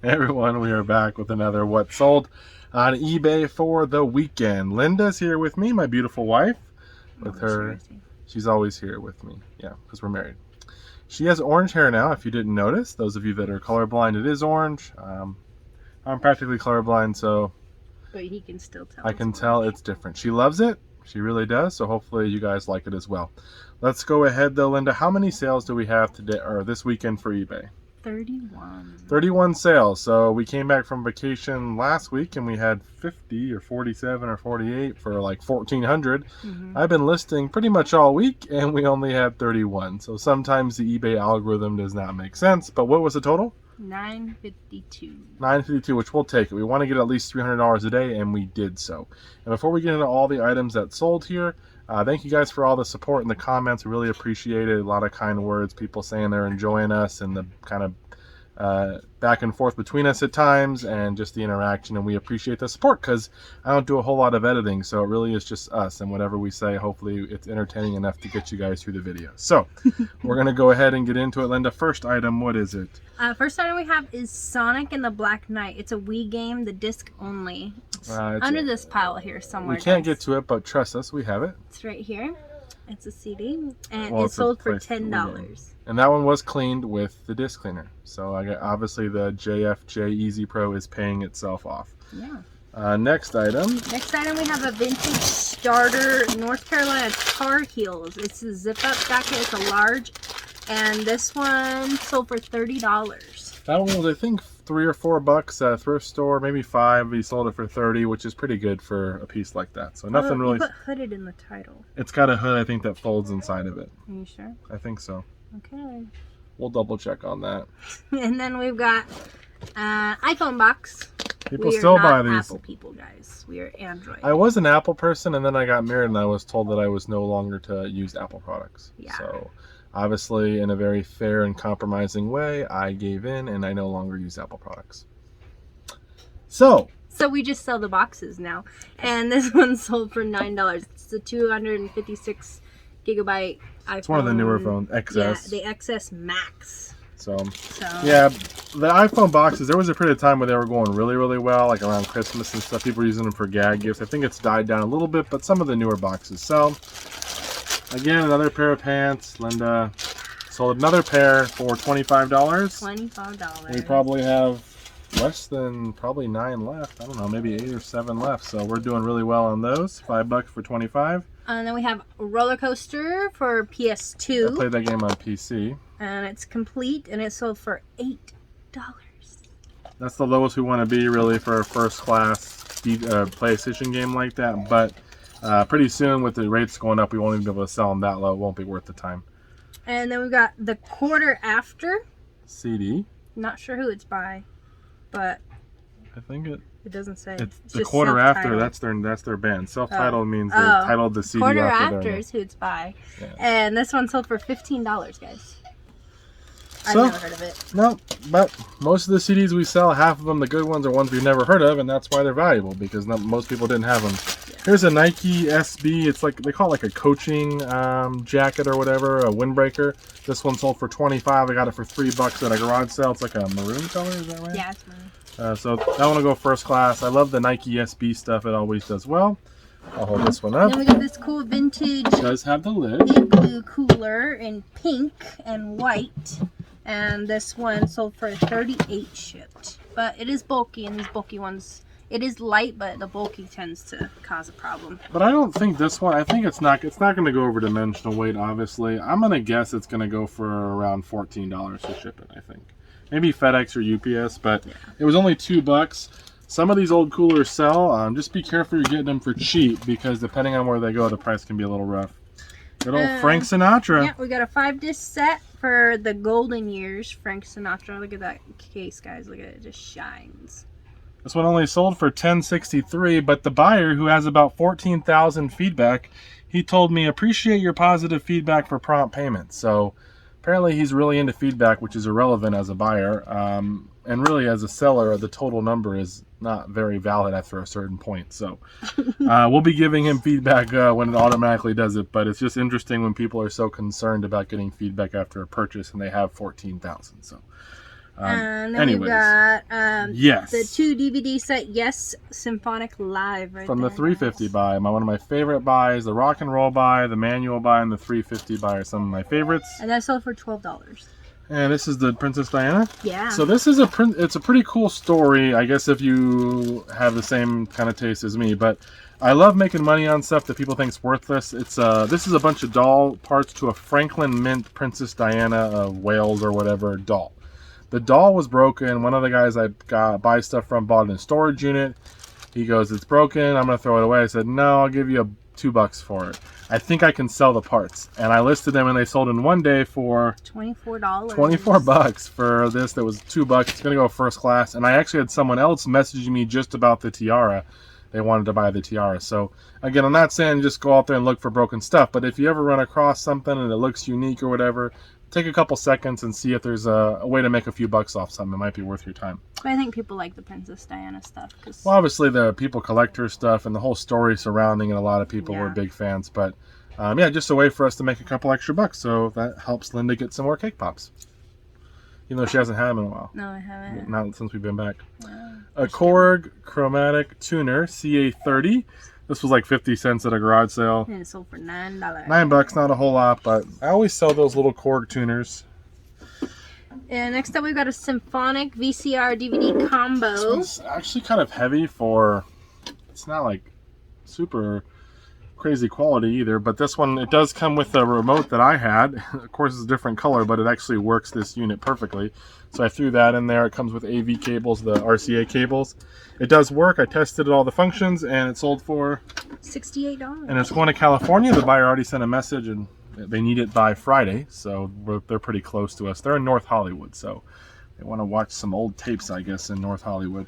Hey everyone, we are back with another What Sold on eBay for the weekend. Linda's here with me, my beautiful wife. With her, she's always here with me. Yeah, because we're married. She has orange hair now, if you didn't notice. Those of you that are colorblind, it is orange. I'm practically colorblind, so but he can still tell. I can tell it's different. She loves it. She really does. So hopefully you guys like it as well. Let's go ahead though, Linda. How many sales do we have today or this weekend for eBay? 31. 31 sales. So we came back from vacation last week and we had 50 or 47 or 48 for like 1,400. I've been listing pretty much all week and we only had 31. So sometimes the eBay algorithm does not make sense. But what was the total? $952. $952, which we'll take it. We want to get at least $300 a day, and we did so. And before we get into all the items that sold here, thank you guys for all the support in the comments. We really appreciate it. A lot of kind words, people saying they're enjoying us, and the kind of back and forth between us at times, and just the interaction. And we appreciate the support because I don't do a whole lot of editing, so it really is just us, and whatever we say, hopefully it's entertaining enough to get you guys through the video. So we're going to go ahead and get into it. Linda, first item, what is it? First item we have is Sonic and the Black Knight. It's a Wii game, the disc only. It's under this pile here somewhere. We can't get to it, but trust us, we have it. It's right here. It's a CD, and it's sold for $10. And that one was cleaned with the disc cleaner. So obviously the JFJ Easy Pro is paying itself off. Yeah. Next item. Next item, we have a vintage starter North Carolina Tarheels. It's a zip-up jacket. It's a large, and this one sold for $30. That one was, I think, $3 or $4 at a thrift store, maybe $5. We sold it for $30, which is pretty good for a piece like that. So nothing really. You put hooded in the title. It's got a hood, I think, that folds inside of it. Are you sure? I think so. Okay. We'll double check on that. And then we've got iPhone box. People still buy these. Apple people, guys. We are Android. I was an Apple person, and then I got married, and I was told that I was no longer to use Apple products. Yeah. So obviously, in a very fair and compromising way, I gave in, and I no longer use Apple products. So we just sell the boxes now, and this one sold for $9. It's a 256 gigabyte iPhone. It's one of the newer phones, XS. Yeah, the XS Max. So yeah, the iPhone boxes, there was a period of time where they were going really, really well, like around Christmas and stuff. People were using them for gag gifts. I think it's died down a little bit, but some of the newer boxes sell. Again, another pair of pants. Linda sold another pair for $25. $25. We probably have less than 9 left. I don't know, maybe 8 or 7 left. So we're doing really well on those. $5 for 25. And then we have a roller coaster for PS2. I played that game on PC. And it's complete, and it sold for $8. That's the lowest we want to be, really, for a first-class PlayStation game like that. But pretty soon, with the rates going up, we won't even be able to sell them that low. It won't be worth the time. And then we've got the Quarter After CD. Not sure who it's by, but I think it doesn't say. It's the Quarter After. That's their band. Self-titled means they titled the CD Quarter after After is who it's by. Yeah. And this one sold for $15, guys. So, I've never heard of it. No, but most of the CDs we sell, half of them, the good ones, are ones we've never heard of, and that's why they're valuable, because most people didn't have them. Yeah. Here's a Nike SB. It's like, they call it like a coaching jacket or whatever, a Windbreaker. This one sold for $25. I got it for $3 at a garage sale. It's like a maroon color, is that right? Yeah, it's maroon. So that one will go first class. I love the Nike SB stuff. It always does well. I'll hold this one up. Then we got this cool vintage. It does have the lid. IGLOO cooler in pink and white. And this one sold for $38 shipped. But it is bulky, and these bulky ones, it is light, but the bulky tends to cause a problem. But I don't think this one, I think it's not going to go over dimensional weight, obviously. I'm going to guess it's going to go for around $14 to ship it, I think. Maybe FedEx or UPS, but it was only $2. Some of these old coolers sell. Just be careful you're getting them for cheap, because depending on where they go, the price can be a little rough. Good old Frank Sinatra. Yeah, we got a 5-disc set for the golden years. Frank Sinatra. Look at that case, guys. Look at it. It just shines. This one only sold for $10.63, but the buyer, who has about 14,000 feedback, he told me, appreciate your positive feedback for prompt payment. So apparently he's really into feedback, which is irrelevant as a buyer. And really, as a seller, the total number is not very valid after a certain point. So we'll be giving him feedback when it automatically does it. But it's just interesting when people are so concerned about getting feedback after a purchase and they have 14,000. So And then anyways, we've got yes, the 2 DVD set, Yes Symphonic Live, right from there, the 350 guys. buy. One of my favorite buys, the rock and roll buy, the manual buy, and the 350 buy are some of my favorites. And that sold for $12. And this is the Princess Diana. Yeah. So this is it's a pretty cool story, I guess, if you have the same kind of taste as me. But I love making money on stuff that people think's worthless. This is a bunch of doll parts to a Franklin Mint Princess Diana of Wales or whatever doll. The doll was broken. One of the guys I buy stuff from bought it in a storage unit. He goes, "It's broken. I'm gonna throw it away." I said, "No, I'll give you $2 for it. I think I can sell the parts." And I listed them, and they sold in one day for $24. $24 for this. That was $2. It's gonna go first class. And I actually had someone else messaging me just about the tiara. They wanted to buy the tiara. So again, I'm not saying just go out there and look for broken stuff, but if you ever run across something and it looks unique or whatever, take a couple seconds and see if there's a way to make a few bucks off something. It might be worth your time. I think people like the Princess Diana stuff. Well, obviously the people collect her stuff and the whole story surrounding it, a lot of people were big fans. But yeah, just a way for us to make a couple extra bucks. So that helps Linda get some more cake pops. Even though she hasn't had them in a while. No, I haven't. Not since we've been back. Wow. A Korg Chromatic Tuner CA30. This was like 50 cents at a garage sale. And it sold for $9. $9, not a whole lot, but I always sell those little Korg tuners. And next up, we've got a Symphonic VCR DVD combo. It's actually kind of heavy for. It's not like super crazy quality either, but this one, it does come with a remote that I had. Of course, it's a different color, but it actually works this unit perfectly. So I threw that in there. It comes with AV cables, the RCA cables. It does work. I tested all the functions, and it sold for $68. And it's going to California. The buyer already sent a message, and they need it by Friday, so they're pretty close to us. They're in North Hollywood, so they want to watch some old tapes, I guess, in North Hollywood.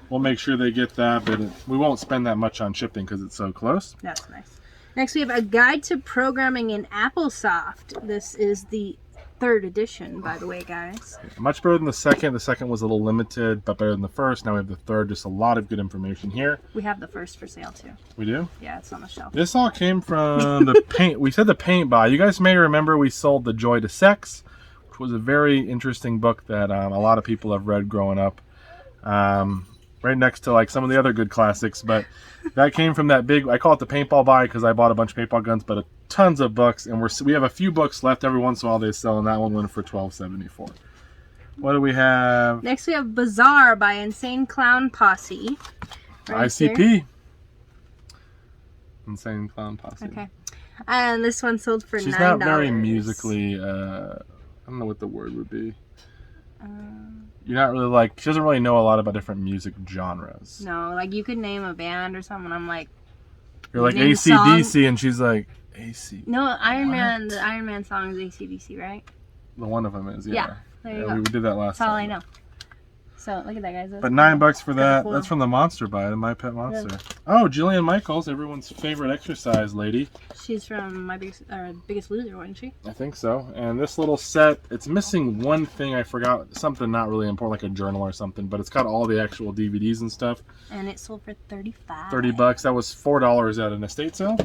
We'll make sure they get that, but we won't spend that much on shipping because it's so close. That's nice. Next, we have a Guide to Programming in Applesoft. This is the 3rd edition, by the way, guys. Much better than the second. The second was a little limited, but better than the first. Now we have the 3rd. Just a lot of good information here. We have the 1st for sale, too. We do? Yeah, it's on the shelf. This all came from the paint. We said the paint buy. You guys may remember we sold The Joy to Sex, which was a very interesting book that a lot of people have read growing up. Right next to like some of the other good classics, but that came from that big, I call it the paintball buy because I bought a bunch of paintball guns, but tons of books, and we have a few books left. Every once in a while they sell, and that one went for $12.74. What do we have? Next we have Bazaar by Insane Clown Posse. Right ICP. here. Insane Clown Posse. Okay. And this one sold for $9. She's not very musically, I don't know what the word would be. You're not really like, she doesn't really know a lot about different music genres. No, like you could name a band or something. I'm like, you're like name AC/DC, and she's like, AC. no, Iron Man. The Iron Man song is AC/DC, right? The one of them is, yeah. Yeah, there you go. We did that last That's all time. I know. So look at that, guys. That's But cool. $9 for That's that. cool. That's from the Monster buy, the My Pet Monster. Oh, Jillian Michaels, everyone's favorite exercise lady. She's from My Biggest Loser, wasn't she? I think so. And this little set, it's missing one thing. I forgot something not really important, like a journal or something. But it's got all the actual DVDs and stuff. And it sold for $35. $30. That was $4 at an estate sale.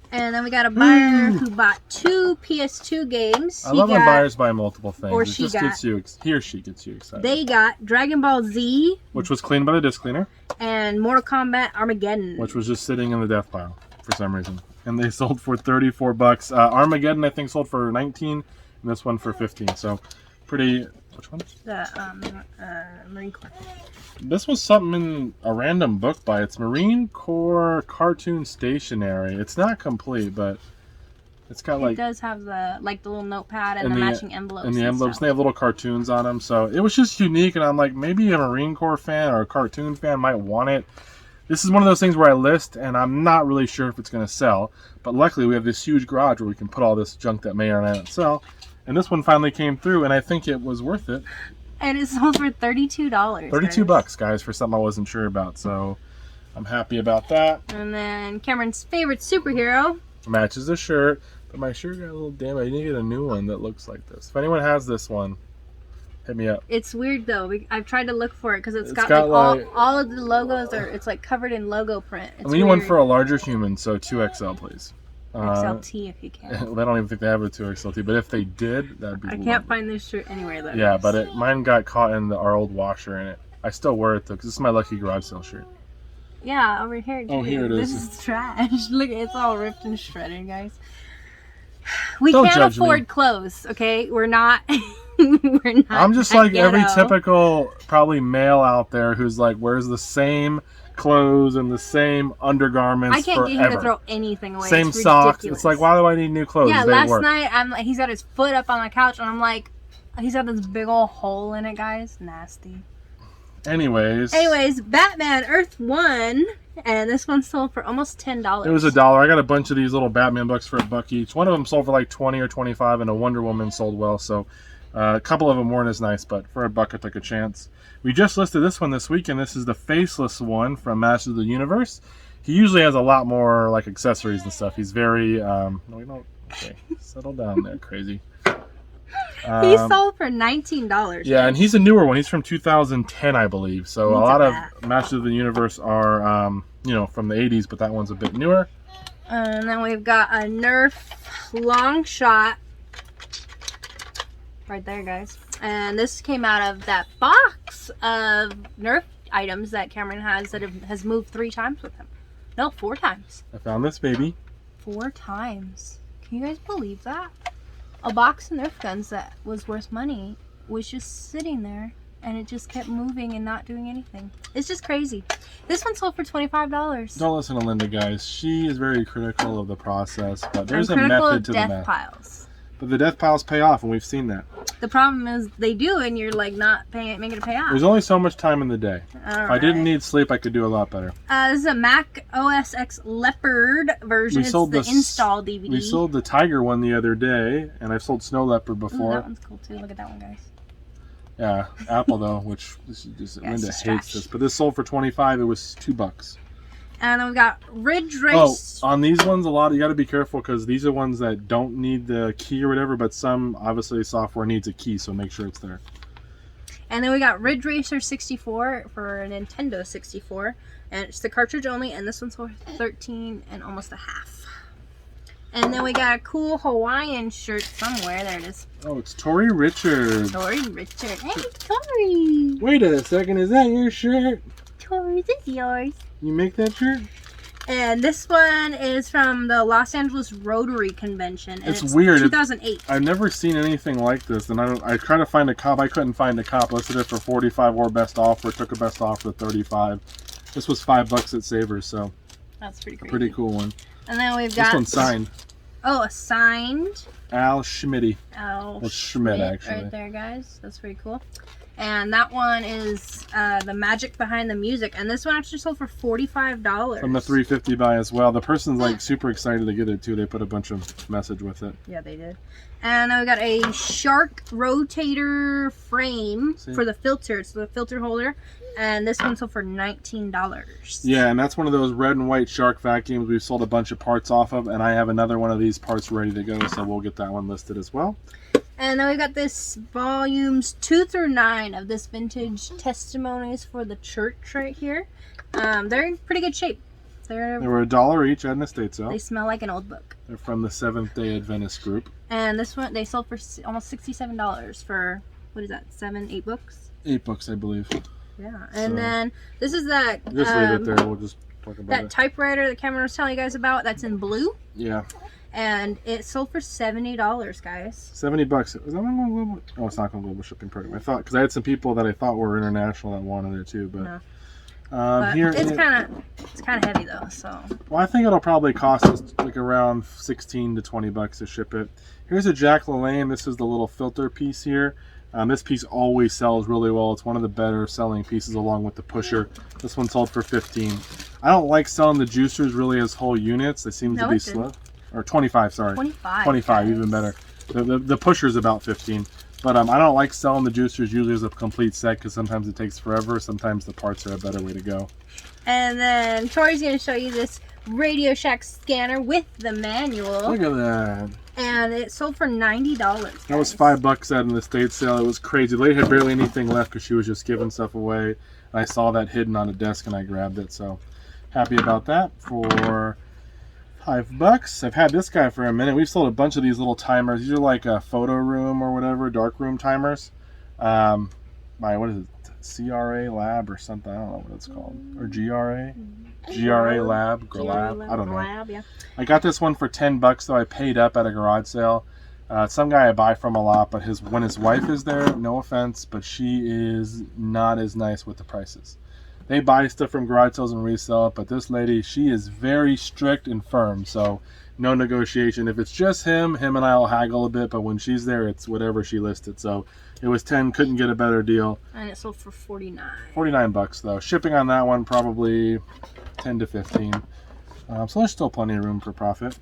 And then we got a buyer who bought 2 PS2 games. I love when buyers buy multiple things. Or it she just got- gets you, he or she gets you excited. They got Dragon Ball Z Which was cleaned by the disc cleaner. and Mortal Kombat Armageddon. Which was just sitting in the death pile for some reason. And they sold for $34. Armageddon, I think, sold for $19, and this one for $15. So pretty. Which one? The Marine Corps. This was something in a random book by. It's Marine Corps Cartoon Stationery. It's not complete, but it's got like. It does have the little notepad and the matching envelopes. And the envelopes, stuff. they have little cartoons on them. So it was just unique, and I'm like, maybe a Marine Corps fan or a cartoon fan might want it. This is one of those things where I list, and I'm not really sure if it's going to sell. But luckily, we have this huge garage where we can put all this junk that may or may not sell. And this one finally came through, and I think it was worth it. And it sold for $32. $32, guys, for something I wasn't sure about. So I'm happy about that. And then Cameron's favorite superhero. Matches the shirt, but my shirt got a little damaged. I need to get a new one that looks like this. If anyone has this one, hit me up. It's weird though. I've tried to look for it because it's got like all of the logos are. It's like covered in logo print. It's I need one weird. for a larger human, so 2XL, please. XLT if you can. They don't even think they have a 2XLT, but if they did, that'd be I can't find this shirt anywhere though. Yeah, but mine got caught in our old washer in it. I still wear it though, because this is my lucky garage sale shirt. Yeah, over here. Oh, here it is. This is trash. Look, it's all ripped and shredded, guys. We Don't can't judge afford me. clothes, okay? We're not. We're not. I'm just that like every ghetto. typical probably male out there who's like wears the same clothes and the same undergarments I can't forever. get him to throw anything away. Same it's socks. ridiculous. It's like, why do I need new clothes? Yeah, They last work. night he's got his foot up on the couch, and I'm like, he's got this big old hole in it, guys. Nasty. Anyways, Batman Earth 1, and this one sold for almost $10. it was $1. I got a bunch of these little Batman books for $1 each. One of them sold for like 20 or 25, and a Wonder Woman sold well. So a couple of them weren't as nice, but for $1 I took a chance. We just listed this one this week, and this is the faceless one from Masters of the Universe. He usually has a lot more like accessories and stuff. He's very no, we don't. Okay, settle down there, crazy. He sold for $19. Yeah, and he's a newer one. He's from 2010, I believe. So a lot of Masters of the Universe are, you know, from the 80s, but that one's a bit newer. And then we've got a Nerf long shot right there, guys. And this came out of that box of Nerf items that Cameron has that has moved 3 times with him. No, 4 times. I found this baby. 4 times. Can you guys believe that? A box of Nerf guns that was worth money was just sitting there, and it just kept moving and not doing anything. It's just crazy. This one sold for $25. Don't listen to Linda, guys. She is very critical of the process, but there's I'm a critical method of to the death math. piles. But the death piles pay off, and we've seen that. The problem is they do, and you're like not making it pay off. There's only so much time in the day. If I didn't need sleep, I could do a lot better. This is a Mac OS X Leopard version. It's the install DVD. We sold the Tiger one the other day, and I've sold Snow Leopard before. Ooh, that one's cool too. Look at that one, guys. Yeah, Apple though, which this is just, Yeah, Linda it's hates trash. this, but this sold for 25. It was $2. And then we got Ridge Oh, Race. on these ones, a lot you got to be careful because these are ones that don't need the key or whatever, but some obviously software needs a key, so make sure it's there. And then we got Ridge Racer 64 for a Nintendo 64, and it's the cartridge only. And this one's for 13 and almost a half. And then we got a cool Hawaiian shirt somewhere. There it is. Oh, it's Tori Richards. Tori Richard. Hey, Tori. Wait a second, is that your shirt? Tori, this is yours. You make that shirt? And this one is from the Los Angeles Rotary Convention. And It's weird. 2008. I've never seen anything like this, and I tried to find a cop. I couldn't find a cop. Listed it for 45 or best offer. Took a best offer for 35. This was $5 at Savers, so That's pretty crazy. pretty cool one. And then we've This got one's signed. Oh, a signed Al Schmitty. Al Well, Schmidt, actually. right there, guys. That's pretty cool. And that one is the magic behind the music. And this one actually sold for $45. From the 350 buy as well. The person's like super excited to get it too. They put a bunch of message with it. Yeah, they did. And then we got a Shark rotator frame for the filter. It's the filter holder. And this one sold for $19. Yeah, and that's one of those red and white Shark vacuums we've sold a bunch of parts off of. And I have another one of these parts ready to go, so we'll get that one listed as well. And then we got this volumes 2 through 9 of this vintage testimonies for the church right here. They're in pretty good shape. They were $1 each at an estate sale. They smell like an old book. They're from the Seventh-day Adventist group. And this one they sold for almost $67 for, what is that, 8 books? 8 books, I believe. Yeah. And then this is that Just leave it there. We'll just talk about that it. typewriter that Cameron was telling you guys about. That's in blue. Yeah. And it sold for $70, guys. $70. Is that one on global? Oh, it's not on global shipping program. I thought because I had some people that I thought were international that wanted it too, but. No. But Here it's kind of heavy though, so. Well, I think it'll probably cost us like around $16 to $20 to ship it. Here's a Jack Lalanne. This is the little filter piece here. This piece always sells really well. It's one of the better selling pieces along with the pusher. This one sold for $15. I don't like selling the juicers really as whole units. They seem to be slow. Or 25, sorry. 25. 25, even better. The pusher's about 15. But I don't like selling the juicers usually as a complete set because sometimes it takes forever. Sometimes the parts are a better way to go. And then Tori's going to show you this Radio Shack scanner with the manual. Look at that. And it sold for $90. Guys. That was $5 at an estate sale. It was crazy. The lady had barely anything left because she was just giving stuff away. And I saw that hidden on a desk and I grabbed it. So happy about that for $5. I've had this guy for a minute. We've sold a bunch of these little timers. These are like a photo room or whatever, dark room timers. By what is it? CRA Lab or something. I don't know what it's called. Or GRA? GRA Lab, GRALAB. I don't know. GRALAB, yeah. I got this one for $10 though. I paid up at a garage sale. Some guy I buy from a lot, but when his wife is there, no offense, but she is not as nice with the prices. They buy stuff from garage sales and resell it, but this lady, she is very strict and firm, so no negotiation. If it's just him and I will haggle a bit, but when she's there, it's whatever she listed. So it was 10, couldn't get a better deal. And it sold for 49. $49 though. Shipping on that one probably 10 to 15. So there's still plenty of room for profit.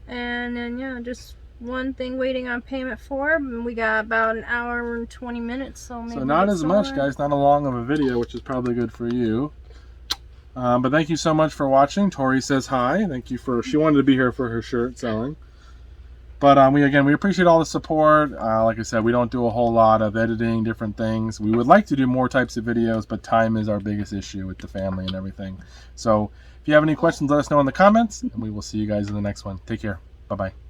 And then yeah, just one thing waiting on payment for. We got about an hour and 20 minutes, so maybe. So not as much, guys. Not a long of a video, which is probably good for you. But thank you so much for watching. Tori says hi. Thank you for. She wanted to be here for her shirt selling. But we appreciate all the support. Like I said, we don't do a whole lot of editing, different things. We would like to do more types of videos, but time is our biggest issue with the family and everything. So if you have any questions, let us know in the comments, and we will see you guys in the next one. Take care. Bye-bye.